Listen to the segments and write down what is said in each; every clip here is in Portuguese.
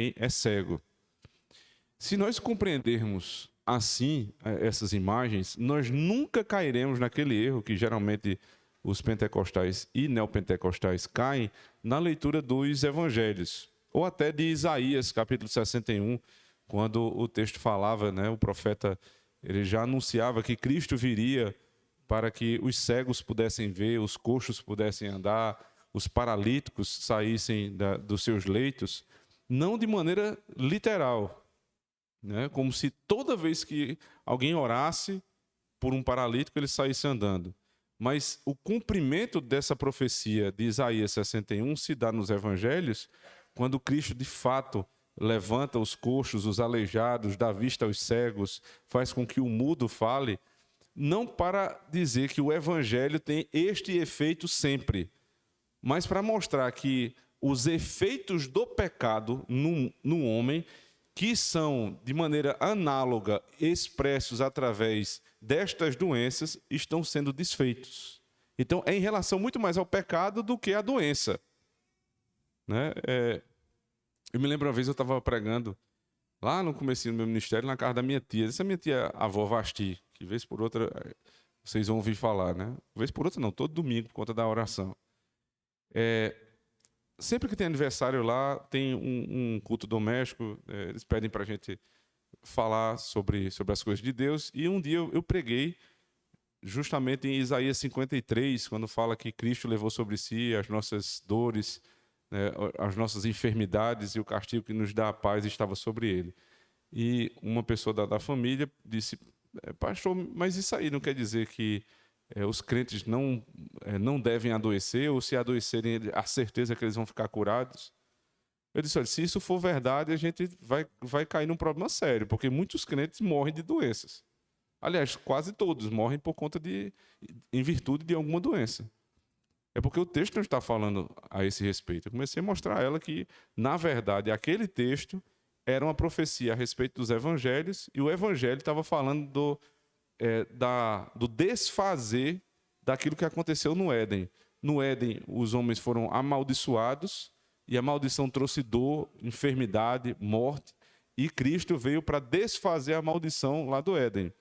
também é cego. Se nós compreendermos assim essas imagens, nós nunca cairemos naquele erro que geralmente os pentecostais e neopentecostais caem na leitura dos evangelhos, ou até de Isaías, capítulo 61, quando o texto falava, né, o profeta ele já anunciava que Cristo viria para que os cegos pudessem ver, os coxos pudessem andar, os paralíticos saíssem dos seus leitos, não de maneira literal, né? Como se toda vez que alguém orasse por um paralítico, ele saísse andando. Mas o cumprimento dessa profecia de Isaías 61 se dá nos evangelhos, quando Cristo, de fato, levanta os coxos, os aleijados, dá vista aos cegos, faz com que o mudo fale, não para dizer que o evangelho tem este efeito sempre, mas para mostrar que os efeitos do pecado no homem, que são de maneira análoga expressos através destas doenças, estão sendo desfeitos. Então, é em relação muito mais ao pecado do que à doença, né? Eu me lembro uma vez eu estava pregando lá no comecinho do meu ministério, na casa da minha tia. Essa minha tia, a avó Vasti, que vez por outra vocês vão ouvir falar, né? Vez por outra não, todo domingo, por conta da oração. Sempre que tem aniversário lá, tem um culto doméstico, eles pedem para a gente falar sobre as coisas de Deus, e um dia eu preguei justamente em Isaías 53, quando fala que Cristo levou sobre si as nossas dores, né, as nossas enfermidades, e o castigo que nos dá a paz estava sobre ele. E uma pessoa da família disse, pastor, mas isso aí não quer dizer que os crentes não devem adoecer, ou se adoecerem, a certeza que eles vão ficar curados? Eu disse, olha, se isso for verdade, a gente vai cair num problema sério, porque muitos crentes morrem de doenças. Aliás, quase todos morrem por conta em virtude de alguma doença. É porque o texto não está falando a esse respeito. Eu comecei a mostrar a ela que, na verdade, aquele texto era uma profecia a respeito dos evangelhos, e o evangelho estava falando do desfazer daquilo que aconteceu no Éden. No Éden, os homens foram amaldiçoados, e a maldição trouxe dor, enfermidade, morte, e Cristo veio para desfazer a maldição lá do Éden.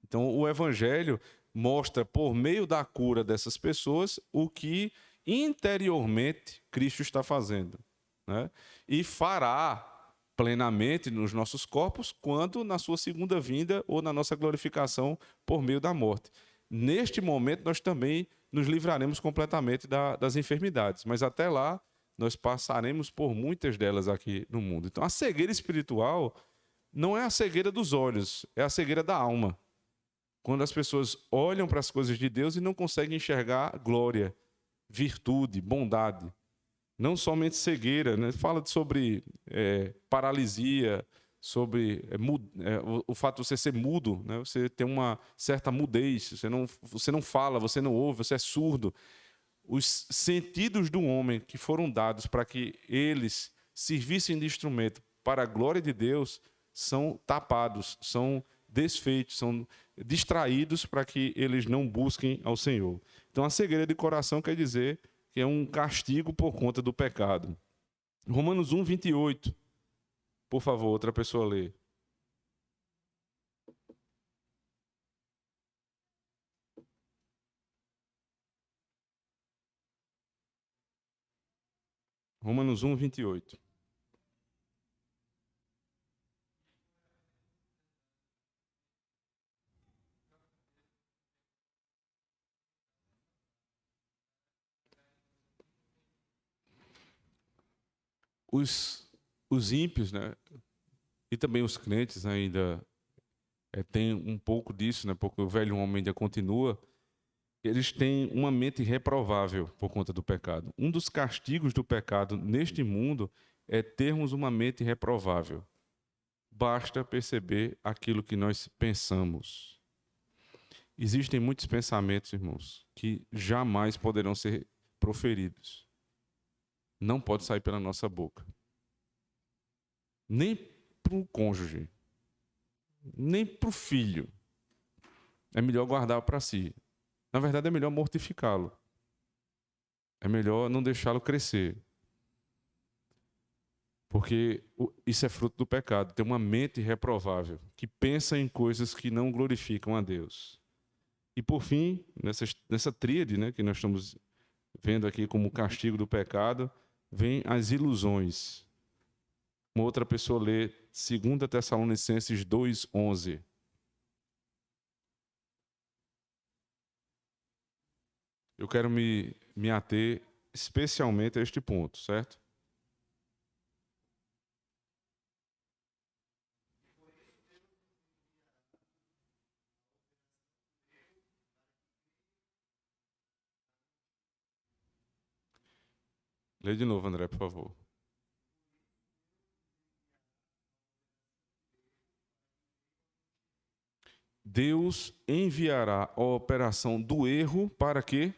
Então, o evangelho mostra, por meio da cura dessas pessoas, o que interiormente Cristo está fazendo, né? E fará plenamente nos nossos corpos quando na sua segunda vinda ou na nossa glorificação por meio da morte. Neste momento, nós também nos livraremos completamente das enfermidades, mas até lá nós passaremos por muitas delas aqui no mundo. Então, a cegueira espiritual não é a cegueira dos olhos, é a cegueira da alma. Quando as pessoas olham para as coisas de Deus e não conseguem enxergar glória, virtude, bondade. Não somente cegueira, né? Fala sobre paralisia, sobre o fato de você ser mudo, né? Você tem uma certa mudez, você não fala, você não ouve, você é surdo. Os sentidos do homem que foram dados para que eles servissem de instrumento para a glória de Deus são tapados, são desfeitos, são distraídos para que eles não busquem ao Senhor. Então, a cegueira de coração quer dizer que é um castigo por conta do pecado. Romanos 1, 28. Por favor, outra pessoa lê. Romanos 1, 28. Os ímpios, né, e também os crentes ainda têm um pouco disso, né, porque o velho homem ainda continua. Eles têm uma mente reprovável por conta do pecado. Um dos castigos do pecado neste mundo é termos uma mente reprovável. Basta perceber aquilo que nós pensamos. Existem muitos pensamentos, irmãos, que jamais poderão ser proferidos. Não pode sair pela nossa boca. Nem para o cônjuge, nem para o filho. É melhor guardar para si. Na verdade, é melhor mortificá-lo. É melhor não deixá-lo crescer. Porque isso é fruto do pecado. Ter uma mente reprovável, que pensa em coisas que não glorificam a Deus. E por fim, nessa tríade, né, que nós estamos vendo aqui como castigo do pecado, vem as ilusões. Uma outra pessoa lê 2 Tessalonicenses 2:11. Eu quero me ater especialmente a este ponto, certo? Lê de novo, André, por favor. Deus enviará a operação do erro para que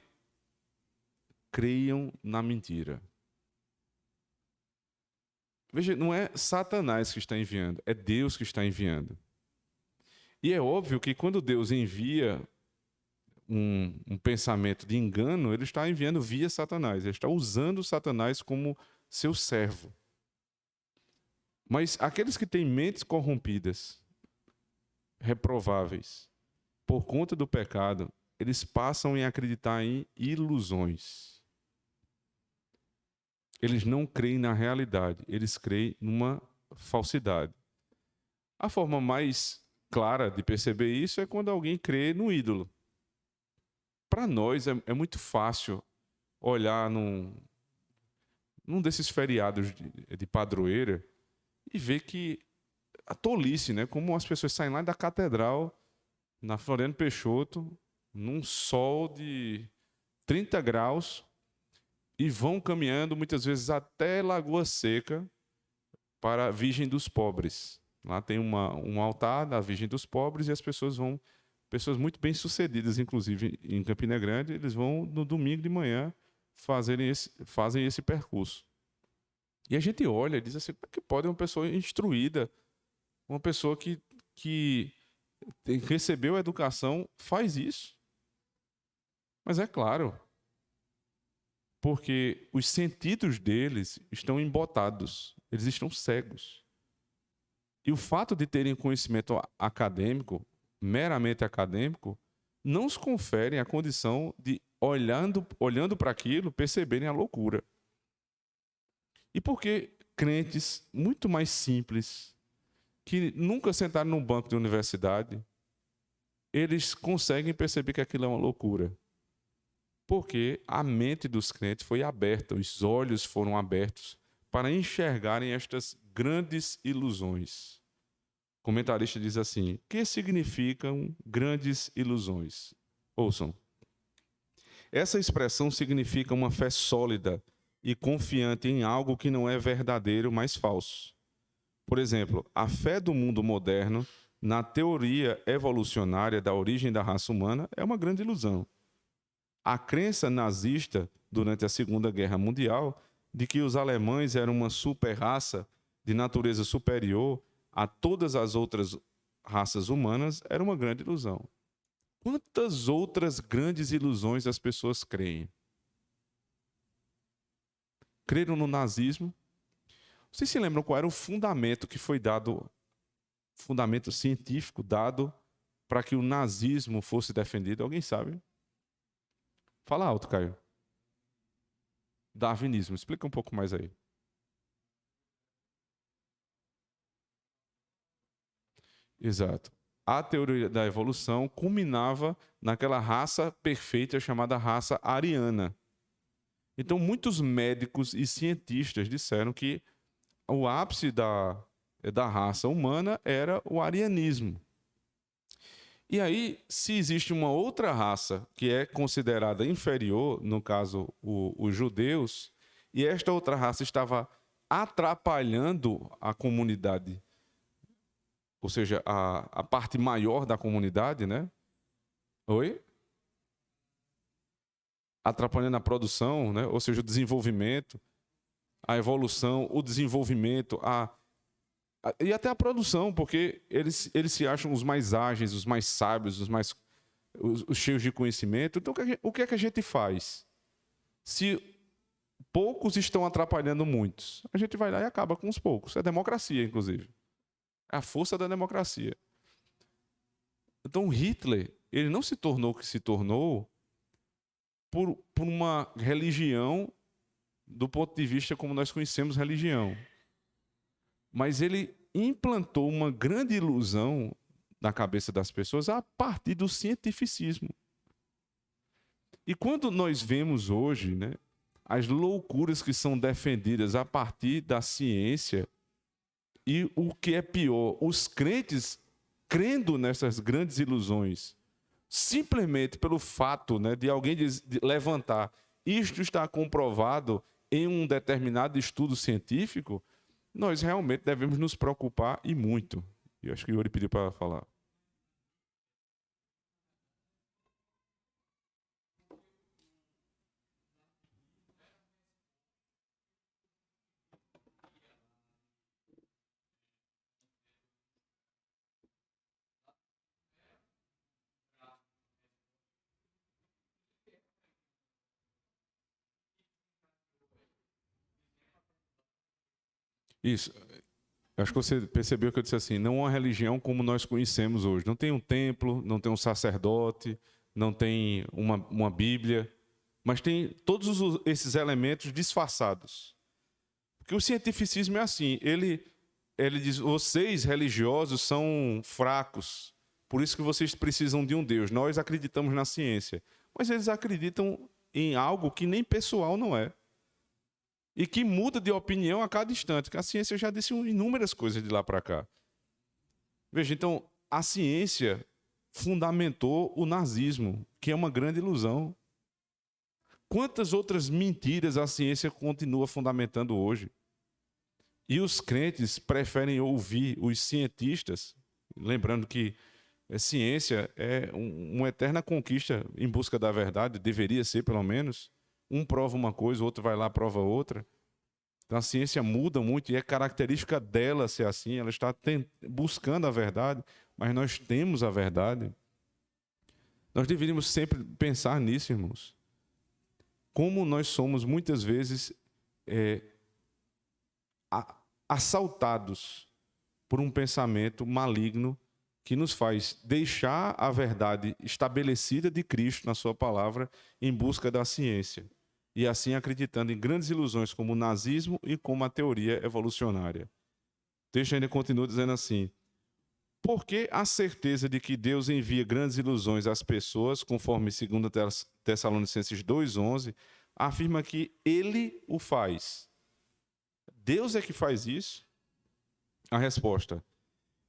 creiam na mentira. Veja, não é Satanás que está enviando, é Deus que está enviando. E é óbvio que quando Deus envia um pensamento de engano, ele está enviando via Satanás, ele está usando Satanás como seu servo. Mas aqueles que têm mentes corrompidas, reprováveis, por conta do pecado, eles passam a acreditar em ilusões. Eles não creem na realidade, eles creem numa falsidade. A forma mais clara de perceber isso é quando alguém crê no ídolo. Para nós é muito fácil olhar num desses feriados de padroeira e ver que a tolice, né? Como as pessoas saem lá da catedral, na Floriano Peixoto, num sol de 30 graus, e vão caminhando muitas vezes até Lagoa Seca para a Virgem dos Pobres. Lá tem um altar da Virgem dos Pobres e as pessoas vão, pessoas muito bem-sucedidas, inclusive em Campina Grande, eles vão no domingo de manhã fazem esse percurso. E a gente olha e diz assim, como é que pode uma pessoa instruída, uma pessoa que recebeu a educação, faz isso? Mas é claro, porque os sentidos deles estão embotados, eles estão cegos. E o fato de terem conhecimento acadêmico, meramente acadêmico, não os conferem a condição de, olhando para aquilo, perceberem a loucura. E por que crentes muito mais simples, que nunca sentaram num banco de universidade, eles conseguem perceber que aquilo é uma loucura? Porque a mente dos crentes foi aberta, os olhos foram abertos para enxergarem estas grandes ilusões. O comentarista diz assim: o que significam grandes ilusões? Ouçam. Essa expressão significa uma fé sólida e confiante em algo que não é verdadeiro, mas falso. Por exemplo, a fé do mundo moderno na teoria evolucionária da origem da raça humana é uma grande ilusão. A crença nazista durante a Segunda Guerra Mundial de que os alemães eram uma super-raça de natureza superior a todas as outras raças humanas era uma grande ilusão. Quantas outras grandes ilusões as pessoas creem? Creram no nazismo? Vocês se lembram qual era o fundamento que foi dado, fundamento científico dado para que o nazismo fosse defendido? Alguém sabe? Fala alto, Caio. Darwinismo. Explica um pouco mais aí. Exato. A teoria da evolução culminava naquela raça perfeita chamada raça ariana. Então, muitos médicos e cientistas disseram que o ápice da raça humana era o arianismo. E aí, se existe uma outra raça que é considerada inferior, no caso os judeus, e esta outra raça estava atrapalhando a comunidade, ou seja, a parte maior da comunidade, né? Oi? Atrapalhando a produção, né? Ou seja, o desenvolvimento, a evolução, o desenvolvimento, e até a produção, porque eles se acham os mais ágeis, os mais sábios, os cheios de conhecimento. Então, o que é que a gente faz? Se poucos estão atrapalhando muitos. A gente vai lá e acaba com os poucos. É democracia, inclusive. É a força da democracia. Então, Hitler, ele não se tornou o que se tornou por uma religião do ponto de vista como nós conhecemos religião. Mas ele implantou uma grande ilusão na cabeça das pessoas a partir do cientificismo. E quando nós vemos hoje, né, as loucuras que são defendidas a partir da ciência, e o que é pior, os crentes crendo nessas grandes ilusões, simplesmente pelo fato, né, de alguém de levantar, isto está comprovado em um determinado estudo científico, nós realmente devemos nos preocupar e muito. E acho que o Yuri pediu para falar. Isso. Acho que você percebeu que eu disse assim, não uma religião como nós conhecemos hoje. Não tem um templo, não tem um sacerdote, não tem uma Bíblia, mas tem todos esses elementos disfarçados. Porque o cientificismo é assim, ele diz, vocês religiosos são fracos, por isso que vocês precisam de um Deus. Nós acreditamos na ciência, mas eles acreditam em algo que nem pessoal não é. E que muda de opinião a cada instante, que a ciência já disse inúmeras coisas de lá para cá. Veja, então, a ciência fundamentou o nazismo, que é uma grande ilusão. Quantas outras mentiras a ciência continua fundamentando hoje? E os crentes preferem ouvir os cientistas, lembrando que a ciência é uma eterna conquista em busca da verdade, deveria ser pelo menos. Um prova uma coisa, o outro vai lá e prova outra. Então a ciência muda muito e é característica dela ser assim, ela está buscando a verdade, mas nós temos a verdade. Nós deveríamos sempre pensar nisso, irmãos. Como nós somos muitas vezes assaltados por um pensamento maligno que nos faz deixar a verdade estabelecida de Cristo na sua palavra em busca da ciência. E assim acreditando em grandes ilusões como o nazismo e como a teoria evolucionária. O texto ainda continua dizendo assim, porque a certeza de que Deus envia grandes ilusões às pessoas, conforme 2 Tessalonicenses 2,11, afirma que Ele o faz. Deus é que faz isso? A resposta,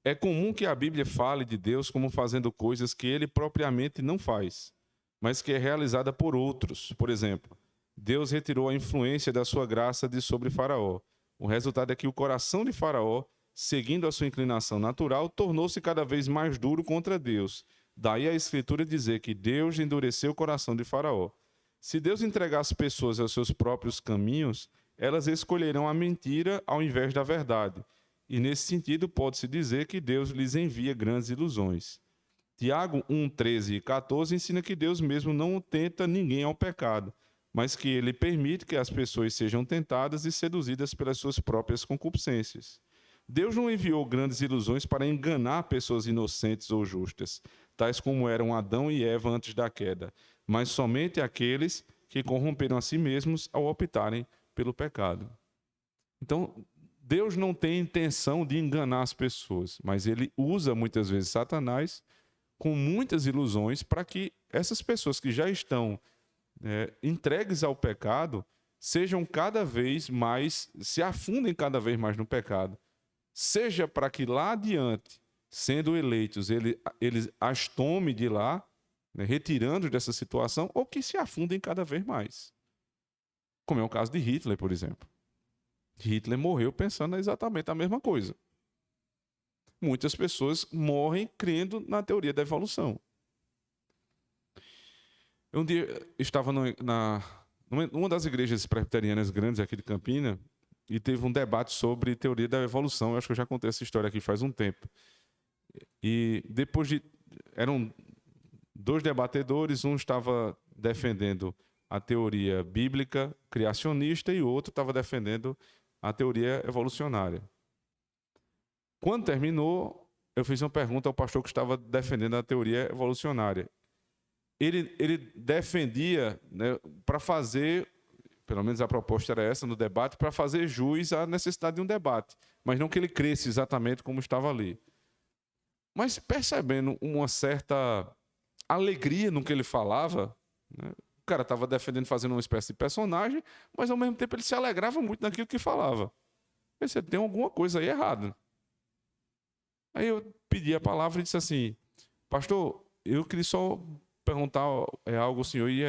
é comum que a Bíblia fale de Deus como fazendo coisas que Ele propriamente não faz, mas que é realizada por outros. Por exemplo, Deus retirou a influência da sua graça de sobre Faraó. O resultado é que o coração de Faraó, seguindo a sua inclinação natural, tornou-se cada vez mais duro contra Deus. Daí a Escritura dizer que Deus endureceu o coração de Faraó. Se Deus entregar as pessoas aos seus próprios caminhos, elas escolherão a mentira ao invés da verdade. E nesse sentido pode-se dizer que Deus lhes envia grandes ilusões. Tiago 1, 13 e 14 ensina que Deus mesmo não tenta ninguém ao pecado, mas que ele permite que as pessoas sejam tentadas e seduzidas pelas suas próprias concupiscências. Deus não enviou grandes ilusões para enganar pessoas inocentes ou justas, tais como eram Adão e Eva antes da queda, mas somente aqueles que corromperam a si mesmos ao optarem pelo pecado. Então, Deus não tem intenção de enganar as pessoas, mas ele usa muitas vezes Satanás com muitas ilusões para que essas pessoas que já estão entregues ao pecado, sejam cada vez mais, se afundem cada vez mais no pecado. Seja para que lá adiante, sendo eleitos, eles as tome de lá, né, retirando dessa situação, ou que se afundem cada vez mais. Como é o caso de Hitler, por exemplo. Hitler morreu pensando exatamente a mesma coisa. Muitas pessoas morrem crendo na teoria da evolução. Um dia estava numa das igrejas presbiterianas grandes aqui de Campina e teve um debate sobre teoria da evolução. Eu acho que eu já contei essa história aqui faz um tempo. E depois eram dois debatedores, um estava defendendo a teoria bíblica criacionista e o outro estava defendendo a teoria evolucionária. Quando terminou, eu fiz uma pergunta ao pastor que estava defendendo a teoria evolucionária. Ele defendia, né, para fazer, pelo menos a proposta era essa no debate, para fazer jus à necessidade de um debate, mas não que ele cresça exatamente como estava ali. Mas percebendo uma certa alegria no que ele falava, né, o cara estava defendendo, fazendo uma espécie de personagem, mas ao mesmo tempo ele se alegrava muito naquilo que falava. Você tem alguma coisa aí errada. Aí eu pedi a palavra e disse assim: pastor, eu queria só perguntar algo ao senhor, e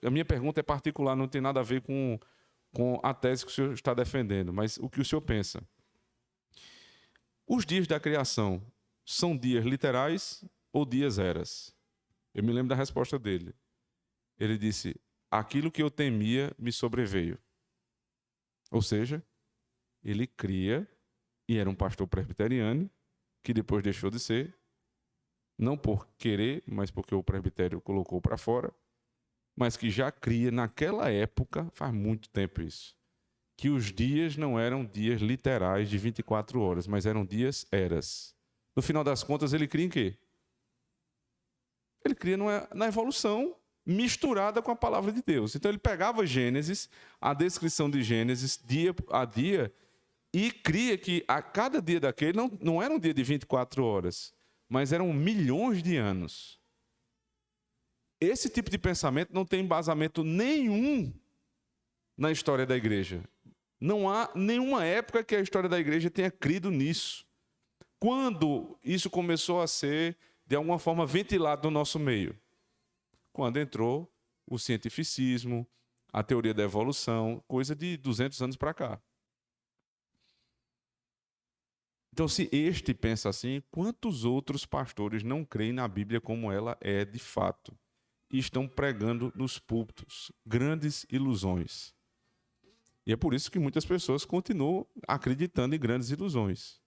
a minha pergunta é particular, não tem nada a ver com a tese que o senhor está defendendo, mas o que o senhor pensa. Os dias da criação são dias literais ou dias eras? Eu me lembro da resposta dele. Ele disse: aquilo que eu temia me sobreveio. Ou seja, ele cria, e era um pastor presbiteriano, que depois deixou de ser, não por querer, mas porque o presbitério colocou para fora, mas que já cria naquela época, faz muito tempo isso, que os dias não eram dias literais de 24 horas, mas eram dias eras. No final das contas, ele cria em quê? Ele cria na evolução misturada com a palavra de Deus. Então ele pegava Gênesis, a descrição de Gênesis, dia a dia, e cria que a cada dia daquele não era um dia de 24 horas, mas eram milhões de anos. Esse tipo de pensamento não tem embasamento nenhum na história da igreja. Não há nenhuma época que a história da igreja tenha crido nisso. Quando isso começou a ser, de alguma forma, ventilado no nosso meio? Quando entrou o cientificismo, a teoria da evolução, coisa de 200 anos para cá. Então, se este pensa assim, quantos outros pastores não creem na Bíblia como ela é de fato? E estão pregando nos púlpitos grandes ilusões. E é por isso que muitas pessoas continuam acreditando em grandes ilusões.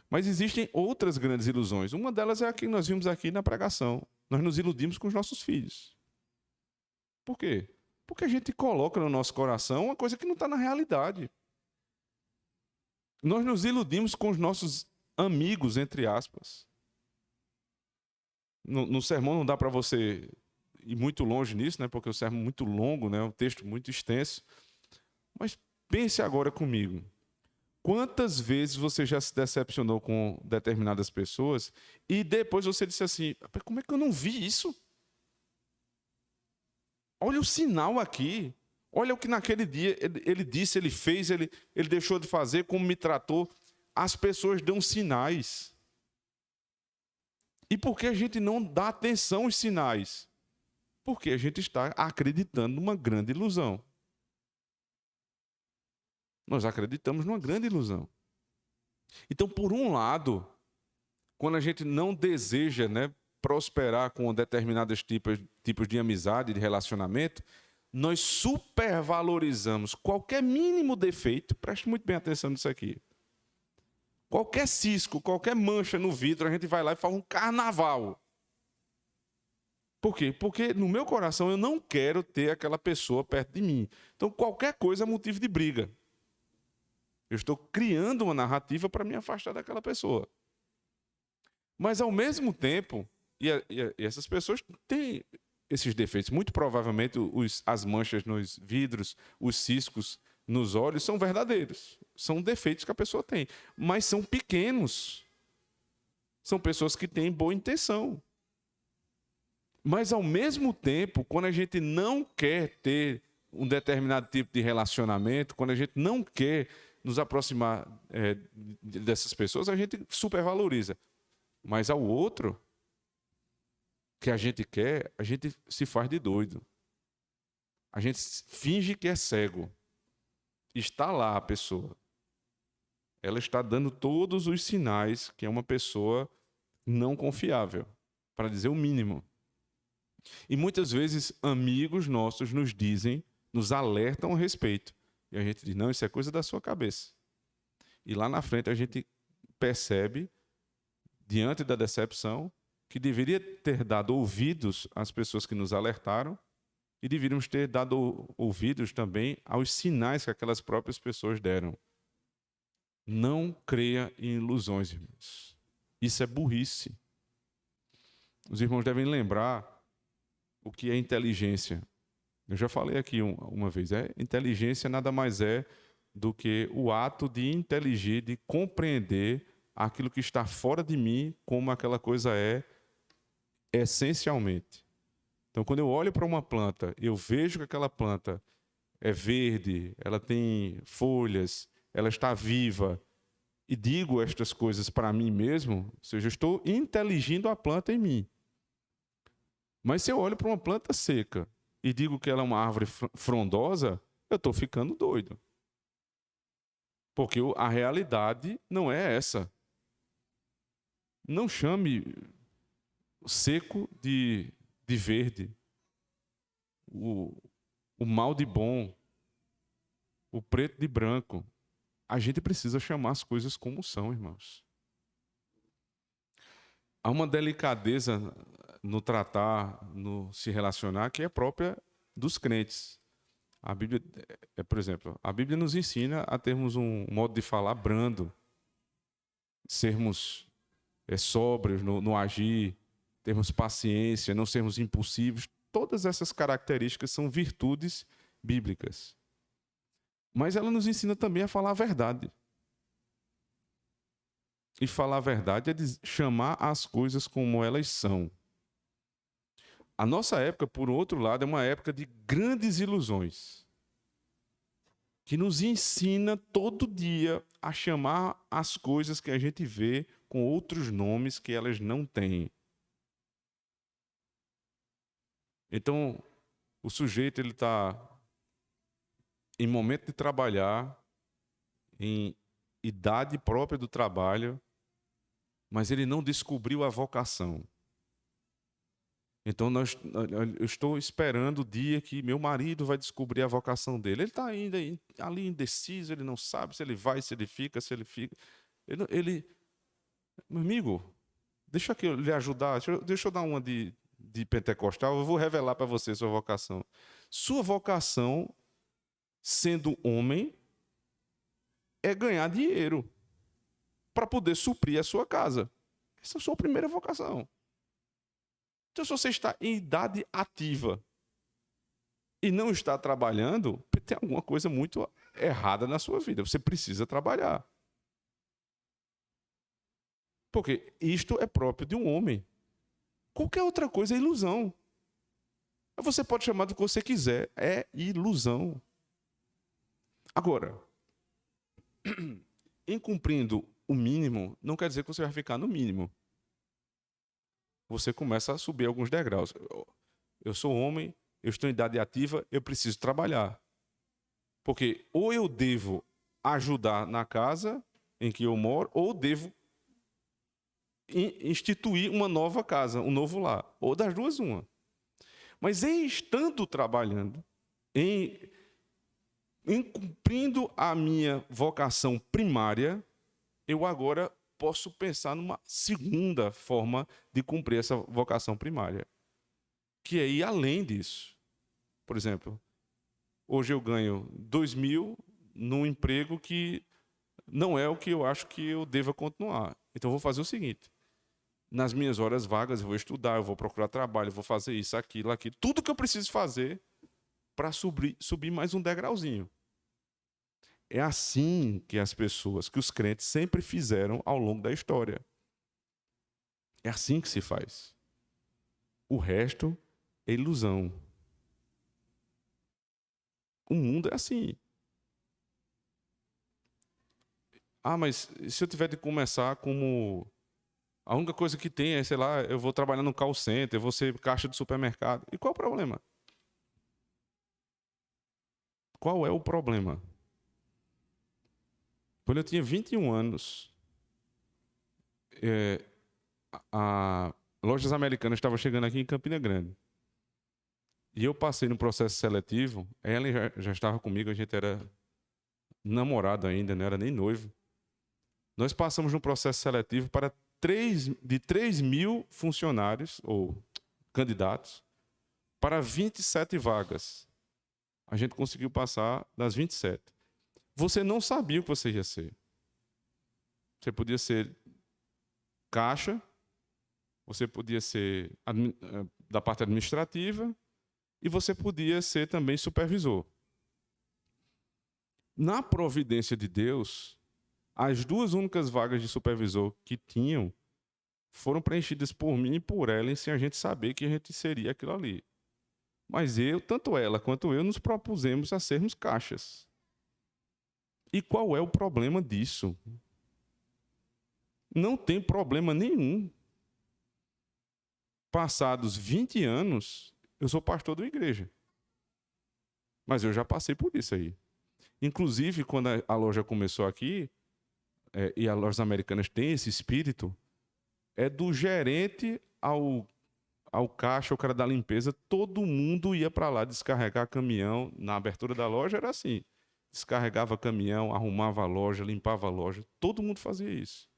Mas existem outras grandes ilusões. Uma delas é a que nós vimos aqui na pregação. Nós nos iludimos com os nossos filhos. Por quê? Porque a gente coloca no nosso coração uma coisa que não está na realidade. Nós nos iludimos com os nossos amigos, entre aspas. No sermão não dá para você ir muito longe nisso, né? Porque o sermão é muito longo, né? Um texto muito extenso. Mas pense agora comigo. Quantas vezes você já se decepcionou com determinadas pessoas e depois você disse assim: como é que eu não vi isso? Olha o sinal aqui. Olha o que naquele dia ele disse, ele fez, ele deixou de fazer, como me tratou. As pessoas dão sinais. E por que a gente não dá atenção aos sinais? Porque a gente está acreditando numa grande ilusão. Nós acreditamos numa grande ilusão. Então, por um lado, quando a gente não deseja, né, prosperar com determinados tipos de amizade, de relacionamento, nós supervalorizamos qualquer mínimo defeito. Preste muito bem atenção nisso aqui. Qualquer cisco, qualquer mancha no vidro, a gente vai lá e faz um carnaval. Por quê? Porque no meu coração eu não quero ter aquela pessoa perto de mim. Então, qualquer coisa é motivo de briga. Eu estou criando uma narrativa para me afastar daquela pessoa. Mas, ao mesmo tempo, e essas pessoas têm esses defeitos. Muito provavelmente as manchas nos vidros, os ciscos nos olhos são verdadeiros. São defeitos que a pessoa tem. Mas são pequenos. São pessoas que têm boa intenção. Mas, ao mesmo tempo, quando a gente não quer ter um determinado tipo de relacionamento, quando a gente não quer nos aproximar dessas pessoas, a gente supervaloriza. Mas ao outro que a gente quer, a gente se faz de doido. A gente finge que é cego. Está lá a pessoa. Ela está dando todos os sinais que é uma pessoa não confiável, para dizer o mínimo. E muitas vezes amigos nossos nos dizem, nos alertam a respeito. E a gente diz: não, isso é coisa da sua cabeça. E lá na frente a gente percebe, diante da decepção, que deveria ter dado ouvidos às pessoas que nos alertaram e deveríamos ter dado ouvidos também aos sinais que aquelas próprias pessoas deram. Não creia em ilusões, irmãos. Isso é burrice. Os irmãos devem lembrar o que é inteligência. Eu já falei aqui uma vez. Inteligência nada mais é do que o ato de inteligir, de compreender aquilo que está fora de mim, como aquela coisa é essencialmente. Então, quando eu olho para uma planta, eu vejo que aquela planta é verde, ela tem folhas, ela está viva, e digo estas coisas para mim mesmo, ou seja, eu estou inteligindo a planta em mim. Mas se eu olho para uma planta seca e digo que ela é uma árvore frondosa, eu estou ficando doido. Porque a realidade não é essa. Não chame seco de verde, o mal de bom, o preto de branco. A gente precisa chamar as coisas como são, irmãos. Há uma delicadeza no tratar, no se relacionar, que é própria dos crentes. A Bíblia, por exemplo, a Bíblia nos ensina a termos um modo de falar brando, sermos sóbrios no agir, termos paciência, não sermos impulsivos. Todas essas características são virtudes bíblicas. Mas ela nos ensina também a falar a verdade. E falar a verdade é chamar as coisas como elas são. A nossa época, por outro lado, é uma época de grandes ilusões, que nos ensina todo dia a chamar as coisas que a gente vê com outros nomes que elas não têm. Então, o sujeito ele está em momento de trabalhar, em idade própria do trabalho, mas ele não descobriu a vocação. Então, eu estou esperando o dia que meu marido vai descobrir a vocação dele. Ele está ainda ali indeciso, ele não sabe se ele vai, se ele fica, Meu amigo, deixa aqui eu lhe ajudar, deixa eu dar uma de pentecostal, eu vou revelar para você sua vocação. Sua vocação, sendo homem, é ganhar dinheiro para poder suprir a sua casa. Essa é a sua primeira vocação. Então, se você está em idade ativa e não está trabalhando, tem alguma coisa muito errada na sua vida. Você precisa trabalhar. Porque isto é próprio de um homem. Qualquer outra coisa é ilusão. Você pode chamar do que você quiser. É ilusão. Agora, em cumprindo o mínimo, não quer dizer que você vai ficar no mínimo. Você começa a subir alguns degraus. Eu sou homem, eu estou em idade ativa, eu preciso trabalhar. Porque ou eu devo ajudar na casa em que eu moro, ou devo instituir uma nova casa, um novo lar. Ou das duas, uma. Mas em estando trabalhando, em cumprindo a minha vocação primária, eu agora posso pensar numa segunda forma de cumprir essa vocação primária, que é ir além disso. Por exemplo, hoje eu ganho 2.000 num emprego que não é o que eu acho que eu deva continuar. Então, eu vou fazer o seguinte. Nas minhas horas vagas, eu vou estudar, eu vou procurar trabalho, eu vou fazer isso, aquilo. Tudo que eu preciso fazer para subir mais um degrauzinho. É assim que as pessoas, que os crentes sempre fizeram ao longo da história. É assim que se faz. O resto é ilusão. O mundo é assim. Mas se eu tiver de começar como... A única coisa que tem é, sei lá, eu vou trabalhar no call center, eu vou ser caixa de supermercado. E qual é o problema? Qual é o problema? Quando eu tinha 21 anos, a Lojas Americanas estava chegando aqui em Campina Grande. E eu passei no processo seletivo, ela já estava comigo, a gente era namorado ainda, não era nem noivo. Nós passamos no processo seletivo para 3.000 funcionários, ou candidatos, para 27 vagas. A gente conseguiu passar das 27. Você não sabia o que você ia ser. Você podia ser caixa, você podia ser da parte administrativa e você podia ser também supervisor. Na providência de Deus, as 2 únicas vagas de supervisor que tinham foram preenchidas por mim e por Ellen sem a gente saber que a gente seria aquilo ali. Mas tanto ela quanto eu, nos propusemos a sermos caixas. E qual é o problema disso? Não tem problema nenhum. Passados 20 anos, eu sou pastor da igreja. Mas eu já passei por isso aí. Inclusive, quando a loja começou aqui, e as lojas americanas têm esse espírito, é do gerente ao caixa, o cara da limpeza, todo mundo ia para lá descarregar caminhão. Na abertura da loja era assim. Descarregava caminhão, arrumava a loja, limpava a loja. Todo mundo fazia isso.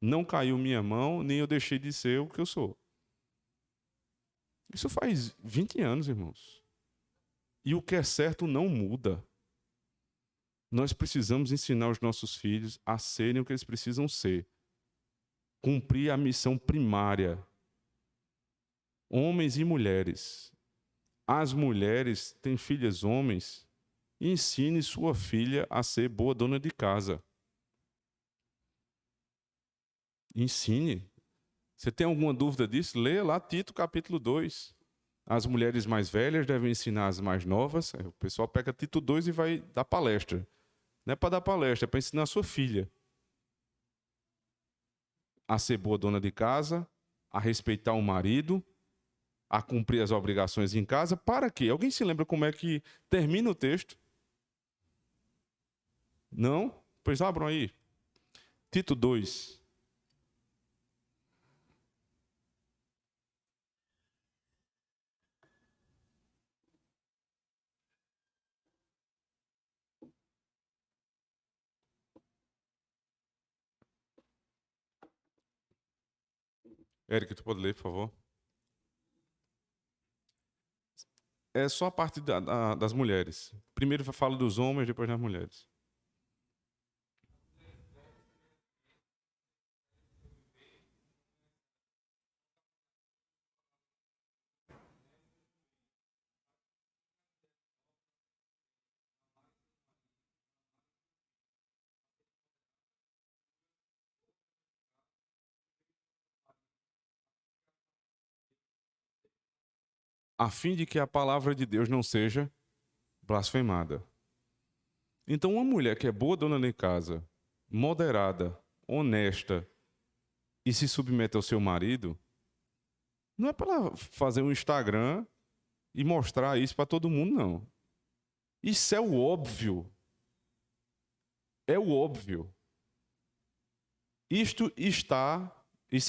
Não caiu minha mão, nem eu deixei de ser o que eu sou. Isso faz 20 anos, irmãos. E o que é certo não muda. Nós precisamos ensinar os nossos filhos a serem o que eles precisam ser. Cumprir a missão primária. Homens e mulheres. As mulheres têm filhas homens. Ensine sua filha a ser boa dona de casa. Ensine. Você tem alguma dúvida disso? Leia lá Tito capítulo 2. As mulheres mais velhas devem ensinar as mais novas. O pessoal pega Tito 2 e vai dar palestra. Não é para dar palestra, é para ensinar a sua filha a ser boa dona de casa, a respeitar o marido, a cumprir as obrigações em casa. Para quê? Alguém se lembra como é que termina o texto? Não? Pois abram aí. Tito 2. Érica, tu pode ler, por favor? É só a parte das mulheres. Primeiro fala dos homens, depois das mulheres. A fim de que a palavra de Deus não seja blasfemada. Então, uma mulher que é boa dona de casa, moderada, honesta e se submete ao seu marido, não é para ela fazer um Instagram e mostrar isso para todo mundo, não. Isso é o óbvio. É o óbvio. Isso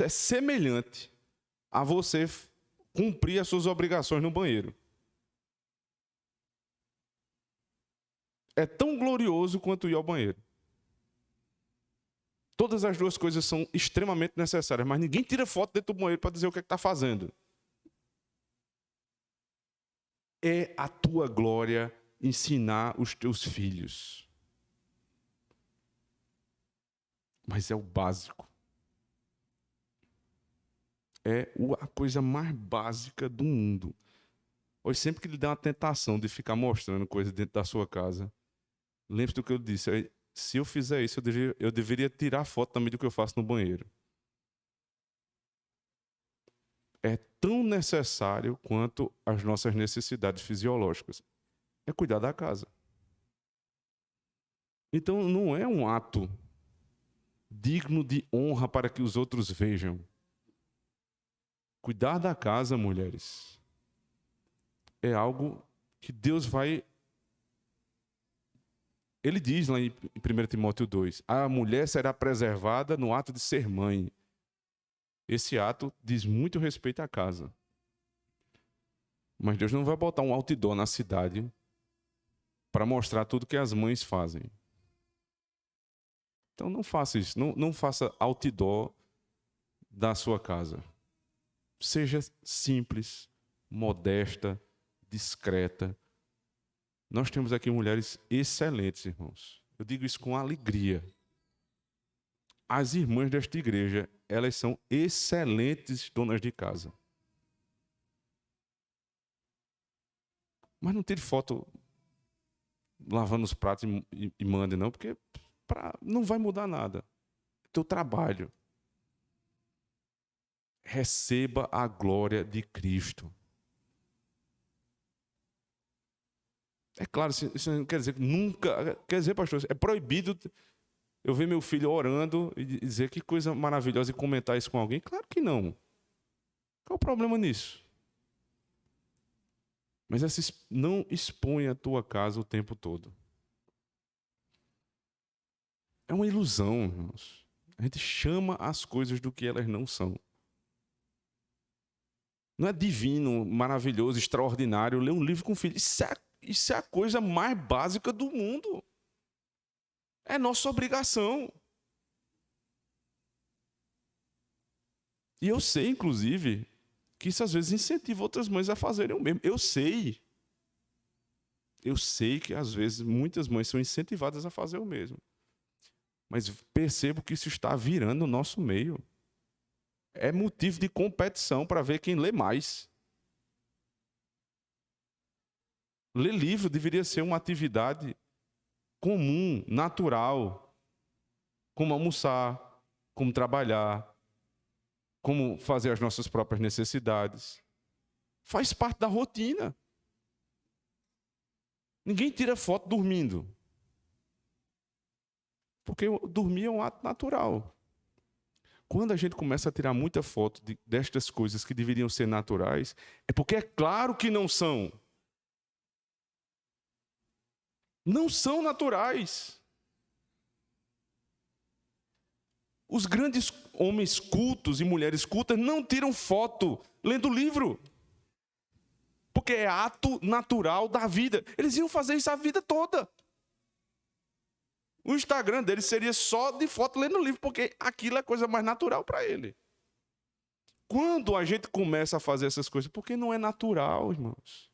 é semelhante a você cumprir as suas obrigações no banheiro. É tão glorioso quanto ir ao banheiro. Todas as 2 coisas são extremamente necessárias, mas ninguém tira foto dentro do banheiro para dizer o que é que está fazendo. É a tua glória ensinar os teus filhos. Mas é o básico. É a coisa mais básica do mundo. Hoje, sempre que lhe dá uma tentação de ficar mostrando coisas dentro da sua casa, lembre-se do que eu disse. Se eu fizer isso, eu deveria tirar foto também do que eu faço no banheiro. É tão necessário quanto as nossas necessidades fisiológicas. É cuidar da casa. Então, não é um ato digno de honra para que os outros vejam. Cuidar da casa, mulheres, é algo que Deus vai... Ele diz lá em 1 Timóteo 2, a mulher será preservada no ato de ser mãe. Esse ato diz muito respeito à casa. Mas Deus não vai botar um outdoor na cidade para mostrar tudo que as mães fazem. Então não faça isso, não faça outdoor da sua casa. Seja simples, modesta, discreta. Nós temos aqui mulheres excelentes, irmãos. Eu digo isso com alegria. As irmãs desta igreja, elas são excelentes donas de casa. Mas não tire foto lavando os pratos e mande, não, porque não vai mudar nada. É teu trabalho. Receba a glória de Cristo. É claro, isso não quer dizer que nunca... Quer dizer, pastor, é proibido eu ver meu filho orando e dizer que coisa maravilhosa e comentar isso com alguém? Claro que não. Qual é o problema nisso? Mas não expõe a tua casa o tempo todo. É uma ilusão, irmãos. A gente chama as coisas do que elas não são. Não é divino, maravilhoso, extraordinário ler um livro com o filho. Isso é a coisa mais básica do mundo. É nossa obrigação. E eu sei, inclusive, que isso às vezes incentiva outras mães a fazerem o mesmo. Eu sei. Eu sei que às vezes muitas mães são incentivadas a fazer o mesmo. Mas percebo que isso está virando o nosso meio. É motivo de competição para ver quem lê mais. Ler livro deveria ser uma atividade comum, natural, como almoçar, como trabalhar, como fazer as nossas próprias necessidades. Faz parte da rotina. Ninguém tira foto dormindo. Porque dormir é um ato natural. Quando a gente começa a tirar muita foto destas coisas que deveriam ser naturais, é porque é claro que não são. Não são naturais. Os grandes homens cultos e mulheres cultas não tiram foto lendo livro. Porque é ato natural da vida. Eles iam fazer isso a vida toda. O Instagram deles seria só de foto lendo livro, porque aquilo é a coisa mais natural para ele. Quando a gente começa a fazer essas coisas, porque não é natural, irmãos.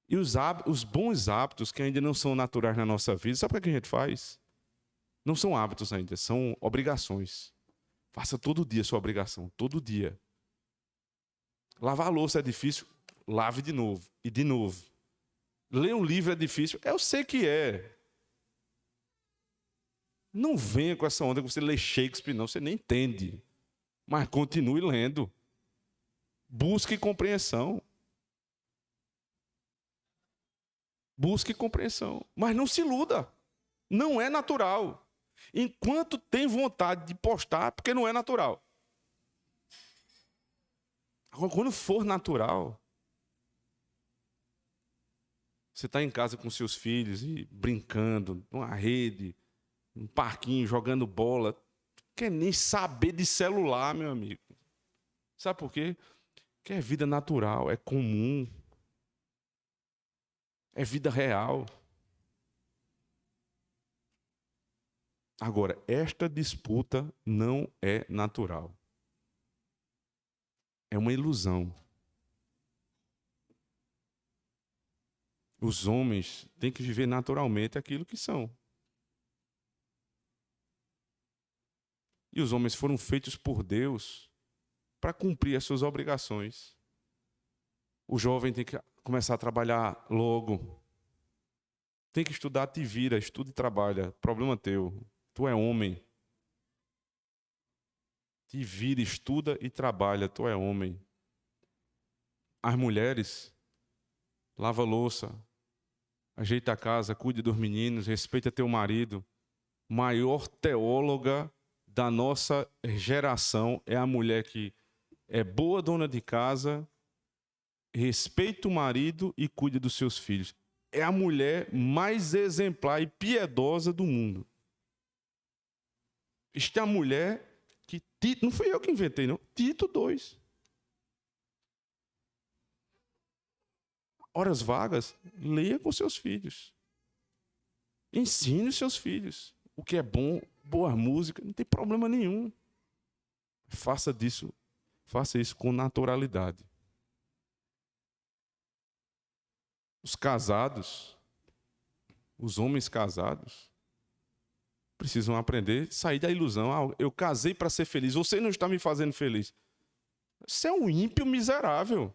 E os bons hábitos que ainda não são naturais na nossa vida, sabe o que a gente faz? Não são hábitos ainda, são obrigações. Faça todo dia a sua obrigação, todo dia. Lavar a louça é difícil, lave de novo e de novo. Ler um livro é difícil, eu sei que é. Não venha com essa onda que você lê Shakespeare, não, você nem entende. Mas continue lendo. Busque compreensão. Busque compreensão. Mas não se iluda. Não é natural. Enquanto tem vontade de postar, porque não é natural. Agora, quando for natural, você está em casa com seus filhos e brincando, numa rede, num parquinho, jogando bola. Não quer nem saber de celular, meu amigo. Sabe por quê? Porque é vida natural, é comum. É vida real. Agora, esta disputa não é natural. É uma ilusão. Os homens têm que viver naturalmente aquilo que são. E os homens foram feitos por Deus para cumprir as suas obrigações. O jovem tem que começar a trabalhar logo. Tem que estudar, te vira, estuda e trabalha. Problema teu. Tu é homem. Te vira, estuda e trabalha. Tu é homem. As mulheres, lava a louça, ajeita a casa, cuide dos meninos, respeita teu marido. Maior teóloga da nossa geração é a mulher que é boa dona de casa, respeita o marido e cuida dos seus filhos. É a mulher mais exemplar e piedosa do mundo. Esta é a mulher que Tito, não fui eu que inventei, não. Tito 2. Horas vagas, leia com seus filhos. Ensine os seus filhos o que é bom, boa música, não tem problema nenhum. Faça isso com naturalidade. Os casados, os homens casados, precisam aprender a sair da ilusão. Ah, eu casei para ser feliz, você não está me fazendo feliz. Você é um ímpio miserável.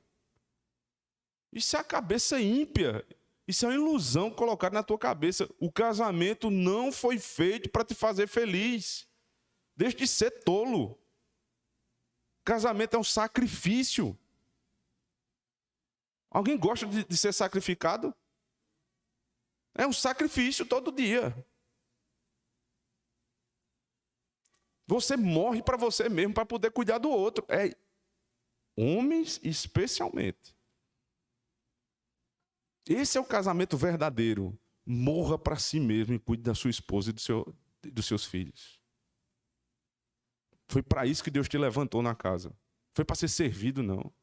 Isso é a cabeça ímpia. Isso é uma ilusão colocada na tua cabeça. O casamento não foi feito para te fazer feliz. Deixe de ser tolo. Casamento é um sacrifício. Alguém gosta de ser sacrificado? É um sacrifício todo dia. Você morre para você mesmo, para poder cuidar do outro. Homens especialmente. Esse é o casamento verdadeiro. Morra para si mesmo e cuide da sua esposa e dos seus filhos. Foi para isso que Deus te levantou na casa. Foi para ser servido, não.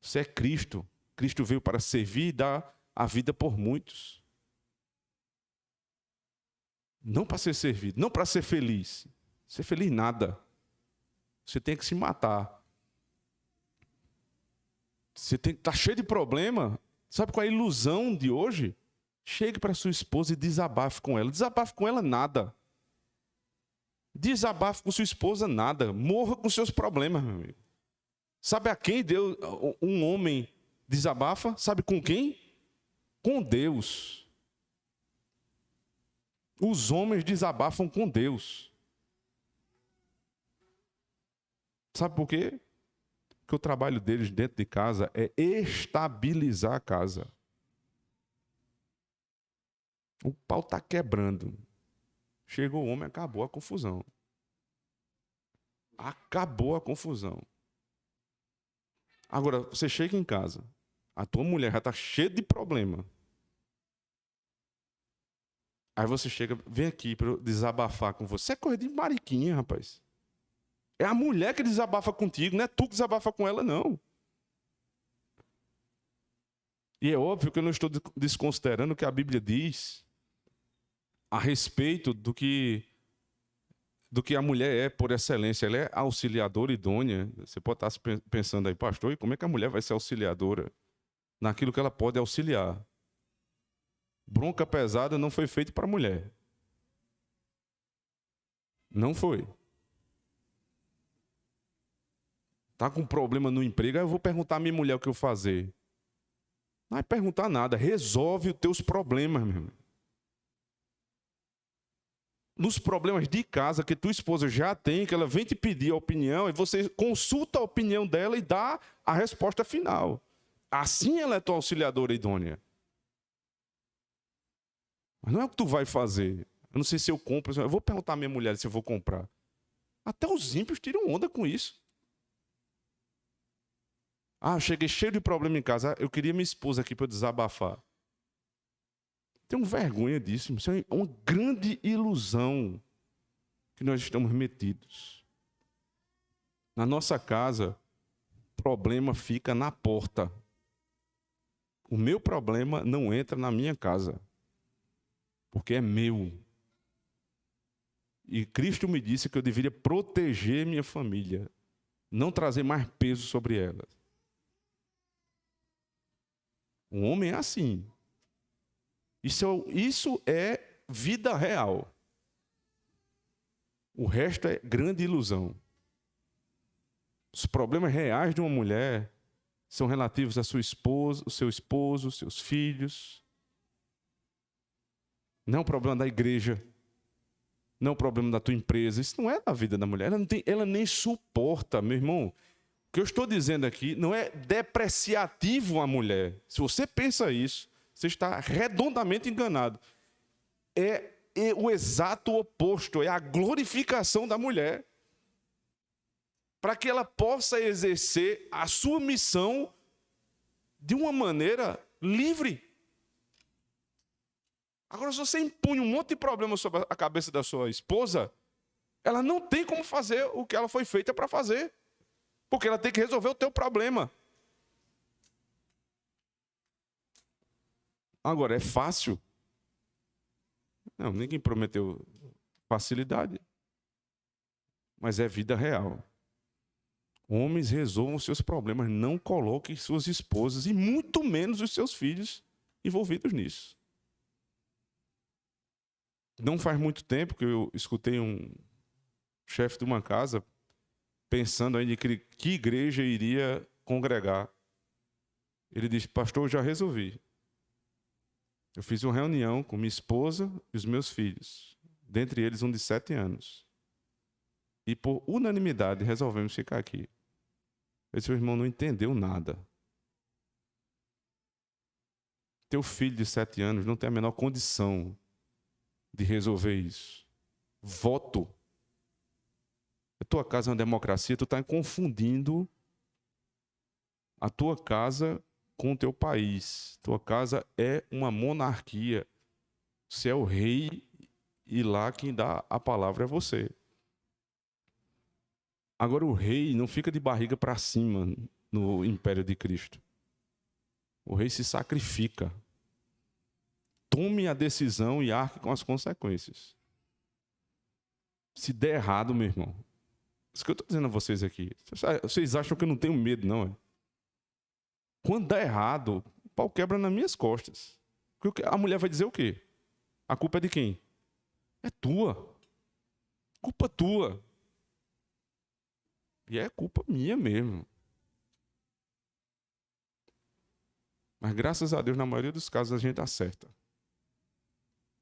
Você é Cristo. Cristo veio para servir e dar a vida por muitos. Não para ser servido, não para ser feliz. Ser feliz nada. Você tem que se matar. Você tem que estar cheio de problema. Sabe qual é a ilusão de hoje? Chegue para sua esposa e desabafe com ela. Desabafe com ela nada. Desabafe com sua esposa nada. Morra com seus problemas, meu amigo. Sabe a quem Deus, um homem desabafa? Sabe com quem? Com Deus. Os homens desabafam com Deus. Sabe por quê? Porque o trabalho deles dentro de casa é estabilizar a casa. O pau está quebrando. Chegou o homem, acabou a confusão. Acabou a confusão. Agora, você chega em casa, a tua mulher já está cheia de problema. Aí você chega, vem aqui para eu desabafar com você. É coisa de mariquinha, rapaz. É a mulher que desabafa contigo, não é tu que desabafa com ela, não. E é óbvio que eu não estou desconsiderando o que a Bíblia diz a respeito do que a mulher é por excelência. Ela é auxiliadora idônea. Você pode estar pensando aí, pastor, e como é que a mulher vai ser auxiliadora? Naquilo que ela pode auxiliar. Bronca pesada não foi feita para a mulher. Não foi. Está com problema no emprego, aí eu vou perguntar à minha mulher o que eu fazer. Não vai perguntar nada, resolve os teus problemas, meu irmão. Nos problemas de casa que tua esposa já tem, que ela vem te pedir a opinião, e você consulta a opinião dela e dá a resposta final. Assim ela é tua auxiliadora idônea. Mas não é o que tu vai fazer. Eu não sei se eu compro, eu vou perguntar à minha mulher se eu vou comprar. Até os ímpios tiram onda com isso. Ah, eu cheguei cheio de problema em casa. Eu queria minha esposa aqui para eu desabafar. Tenho vergonha disso. Isso é uma grande ilusão que nós estamos metidos. Na nossa casa, o problema fica na porta. O meu problema não entra na minha casa, porque é meu. E Cristo me disse que eu deveria proteger minha família, não trazer mais peso sobre ela. Um homem é assim. Isso é vida real. O resto é grande ilusão. Os problemas reais de uma mulher são relativos à sua esposa, o seu esposo, os seus filhos. Não é um problema da igreja. Não é um problema da tua empresa. Isso não é da vida da mulher. Ela nem suporta, meu irmão. O que eu estou dizendo aqui não é depreciativo a mulher. Se você pensa isso, você está redondamente enganado. É o exato oposto, é a glorificação da mulher. Para que ela possa exercer a sua missão de uma maneira livre. Agora, se você impõe um monte de problemas sobre a cabeça da sua esposa, ela não tem como fazer o que ela foi feita para fazer. Porque ela tem que resolver o teu problema. Agora, é fácil? Não, ninguém prometeu facilidade. Mas é vida real. Homens resolvam seus problemas, não coloquem suas esposas e muito menos os seus filhos envolvidos nisso. Não faz muito tempo que eu escutei um chefe de uma casa pensando ainda em que igreja iria congregar. Ele disse: pastor, eu já resolvi. Eu fiz uma reunião com minha esposa e os meus filhos, dentre eles um de 7 anos. E por unanimidade resolvemos ficar aqui. Esse irmão não entendeu nada. Teu filho de 7 anos não tem a menor condição de resolver isso. Voto. A tua casa é uma democracia, tu está confundindo a tua casa com o teu país. Tua casa é uma monarquia. Você é o rei e lá quem dá a palavra é você. Agora o rei não fica de barriga para cima no império de Cristo. O rei se sacrifica. Tome a decisão e arque com as consequências. Se der errado, meu irmão. Isso que eu estou dizendo a vocês aqui. Vocês acham que eu não tenho medo, não é? Quando dá errado, o pau quebra nas minhas costas. Porque a mulher vai dizer o quê? A culpa é de quem? É tua. Culpa tua. E é culpa minha mesmo. Mas graças a Deus, na maioria dos casos, a gente acerta.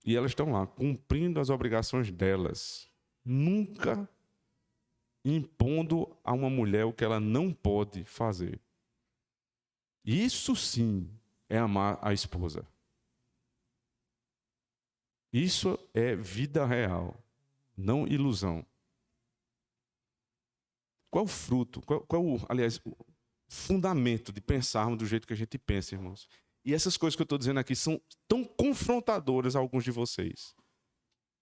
E elas estão lá, cumprindo as obrigações delas. Nunca impondo a uma mulher o que ela não pode fazer. Isso sim é amar a esposa. Isso é vida real, não ilusão. Qual o fruto, aliás, o fundamento de pensarmos do jeito que a gente pensa, irmãos? E essas coisas que eu estou dizendo aqui são tão confrontadoras a alguns de vocês.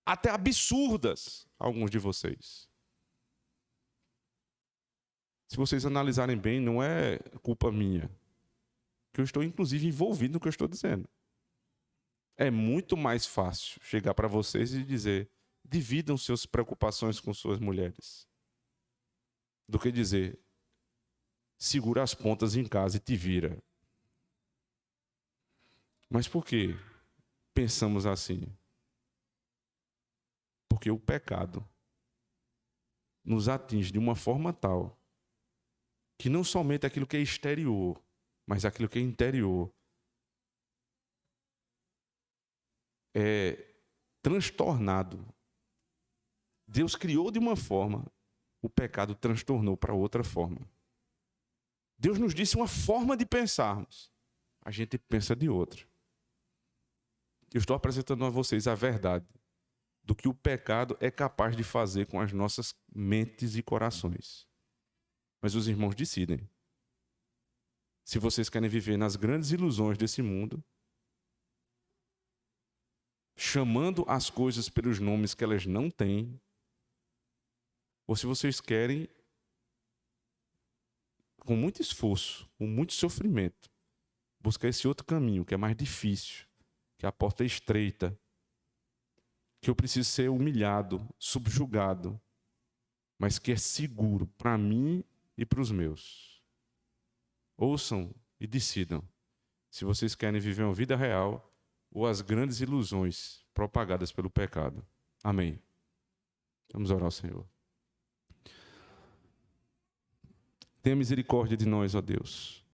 Até absurdas a alguns de vocês. Se vocês analisarem bem, não é culpa minha. Que eu estou, inclusive, envolvido no que eu estou dizendo. É muito mais fácil chegar para vocês e dizer: dividam suas preocupações com suas mulheres, do que dizer: segura as pontas em casa e te vira. Mas por que pensamos assim? Porque o pecado nos atinge de uma forma tal que não somente aquilo que é exterior, mas aquilo que é interior é transtornado. Deus criou de uma forma, o pecado transtornou para outra forma. Deus nos disse uma forma de pensarmos, a gente pensa de outra. Eu estou apresentando a vocês a verdade do que o pecado é capaz de fazer com as nossas mentes e corações. Mas os irmãos decidem. Se vocês querem viver nas grandes ilusões desse mundo, chamando as coisas pelos nomes que elas não têm, ou se vocês querem, com muito esforço, com muito sofrimento, buscar esse outro caminho que é mais difícil, que a porta é estreita, que eu preciso ser humilhado, subjugado, mas que é seguro para mim e para os meus. Ouçam e decidam se vocês querem viver uma vida real ou as grandes ilusões propagadas pelo pecado. Amém. Vamos orar ao Senhor. Tenha misericórdia de nós, ó Deus.